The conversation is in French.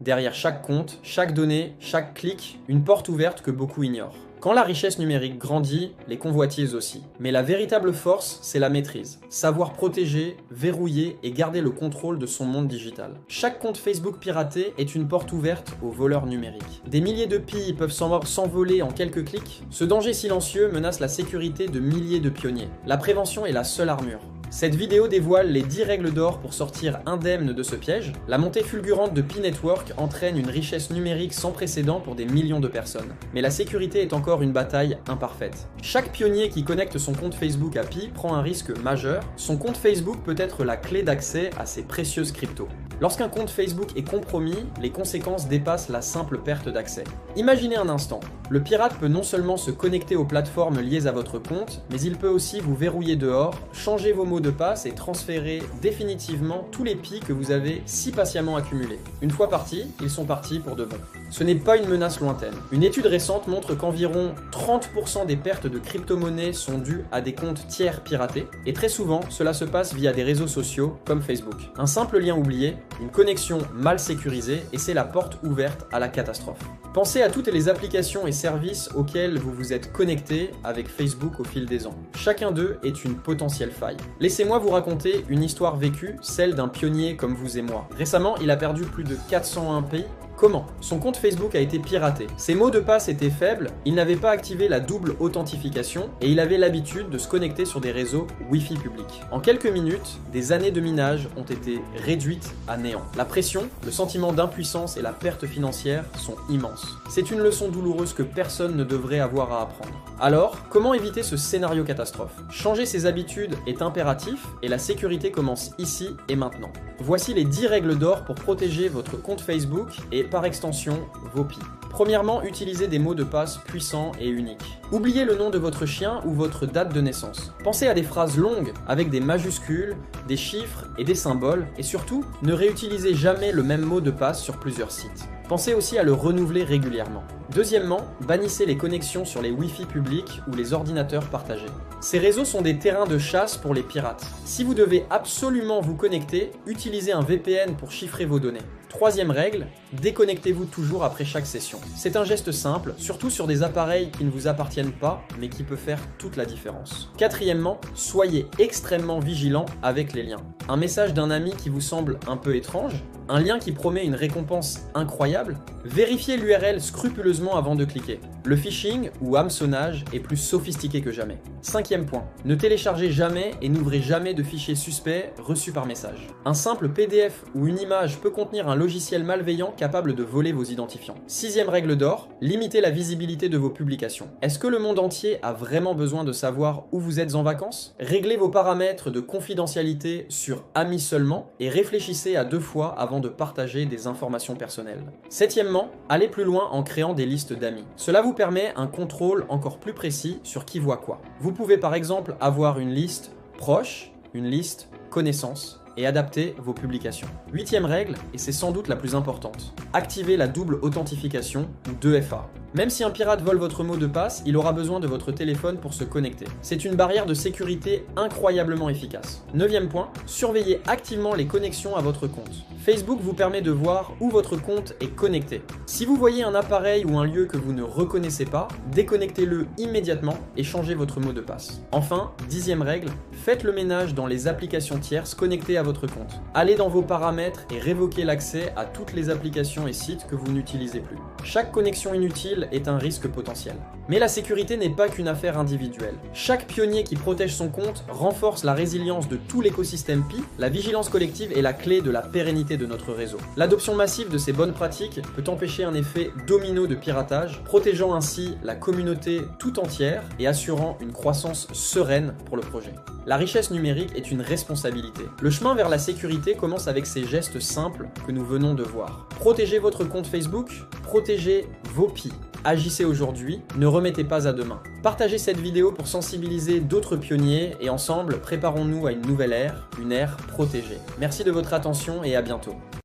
Derrière chaque compte, chaque donnée, chaque clic, une porte ouverte que beaucoup ignorent. Quand la richesse numérique grandit, les convoitises aussi. Mais la véritable force, c'est la maîtrise. Savoir protéger, verrouiller et garder le contrôle de son monde digital. Chaque compte Facebook piraté est une porte ouverte aux voleurs numériques. Des milliers de pilles peuvent s'envoler en quelques clics. Ce danger silencieux menace la sécurité de milliers de pionniers. La prévention est la seule armure. Cette vidéo dévoile les 10 règles d'or pour sortir indemne de ce piège. La montée fulgurante de Pi Network entraîne une richesse numérique sans précédent pour des millions de personnes. Mais la sécurité est encore une bataille imparfaite. Chaque pionnier qui connecte son compte Facebook à Pi prend un risque majeur. Son compte Facebook peut être la clé d'accès à ses précieuses cryptos. Lorsqu'un compte Facebook est compromis, les conséquences dépassent la simple perte d'accès. Imaginez un instant, le pirate peut non seulement se connecter aux plateformes liées à votre compte, mais il peut aussi vous verrouiller dehors, changer vos mots de passe et transférer définitivement tous les Pi que vous avez si patiemment accumulés. Une fois partis, ils sont partis pour de bon. Ce n'est pas une menace lointaine. Une étude récente montre qu'environ 30% des pertes de crypto-monnaies sont dues à des comptes tiers piratés, et très souvent, cela se passe via des réseaux sociaux comme Facebook. Un simple lien oublié, une connexion mal sécurisée, et c'est la porte ouverte à la catastrophe. Pensez à toutes les applications et services auxquels vous vous êtes connecté avec Facebook au fil des ans. Chacun d'eux est une potentielle faille. Laissez-moi vous raconter une histoire vécue, celle d'un pionnier comme vous et moi. Récemment, il a perdu plus de 401 pays. Comment? Son compte Facebook a été piraté. Ses mots de passe étaient faibles, il n'avait pas activé la double authentification et il avait l'habitude de se connecter sur des réseaux Wi-Fi publics. En quelques minutes, des années de minage ont été réduites à néant. La pression, le sentiment d'impuissance et la perte financière sont immenses. C'est une leçon douloureuse que personne ne devrait avoir à apprendre. Alors, comment éviter ce scénario catastrophe? Changer ses habitudes est impératif et la sécurité commence ici et maintenant. Voici les 10 règles d'or pour protéger votre compte Facebook et par extension vos Pi. Premièrement, utilisez des mots de passe puissants et uniques. Oubliez le nom de votre chien ou votre date de naissance. Pensez à des phrases longues avec des majuscules, des chiffres et des symboles, et surtout, ne réutilisez jamais le même mot de passe sur plusieurs sites. Pensez aussi à le renouveler régulièrement. Deuxièmement, bannissez les connexions sur les Wi-Fi publics ou les ordinateurs partagés. Ces réseaux sont des terrains de chasse pour les pirates. Si vous devez absolument vous connecter, utilisez un VPN pour chiffrer vos données. Troisième règle, déconnectez-vous toujours après chaque session. C'est un geste simple, surtout sur des appareils qui ne vous appartiennent pas, mais qui peut faire toute la différence. Quatrièmement, soyez extrêmement vigilant avec les liens. Un message d'un ami qui vous semble un peu étrange, un lien qui promet une récompense incroyable, vérifiez l'URL scrupuleusement avant de cliquer. Le phishing ou hameçonnage est plus sophistiqué que jamais. Cinquième point, ne téléchargez jamais et n'ouvrez jamais de fichiers suspects reçus par message. Un simple PDF ou une image peut contenir un logiciel malveillant capable de voler vos identifiants. Sixième règle d'or, limitez la visibilité de vos publications. Est-ce que le monde entier a vraiment besoin de savoir où vous êtes en vacances? Réglez vos paramètres de confidentialité sur Amis seulement et réfléchissez à 2 fois avant de partager des informations personnelles. Septièmement, allez plus loin en créant des listes d'amis. Cela vous permet un contrôle encore plus précis sur qui voit quoi. Vous pouvez par exemple avoir une liste proche, une liste connaissances, et adapter vos publications. Huitième règle, et c'est sans doute la plus importante, activez la double authentification ou 2FA. Même si un pirate vole votre mot de passe, il aura besoin de votre téléphone pour se connecter. C'est une barrière de sécurité incroyablement efficace. Neuvième point, surveillez activement les connexions à votre compte. Facebook vous permet de voir où votre compte est connecté. Si vous voyez un appareil ou un lieu que vous ne reconnaissez pas, déconnectez-le immédiatement et changez votre mot de passe. Enfin, 10e règle, faites le ménage dans les applications tierces connectées à votre compte. Allez dans vos paramètres et révoquez l'accès à toutes les applications et sites que vous n'utilisez plus. Chaque connexion inutile est un risque potentiel. Mais la sécurité n'est pas qu'une affaire individuelle. Chaque pionnier qui protège son compte renforce la résilience de tout l'écosystème Pi. La vigilance collective est la clé de la pérennité de notre réseau. L'adoption massive de ces bonnes pratiques peut empêcher un effet domino de piratage, protégeant ainsi la communauté tout entière et assurant une croissance sereine pour le projet. La richesse numérique est une responsabilité. Le chemin vers la sécurité commence avec ces gestes simples que nous venons de voir. Protégez votre compte Facebook, protégez vos Pi. Agissez aujourd'hui, ne remettez pas à demain. Partagez cette vidéo pour sensibiliser d'autres pionniers et ensemble, préparons-nous à une nouvelle ère, une ère protégée. Merci de votre attention et à bientôt.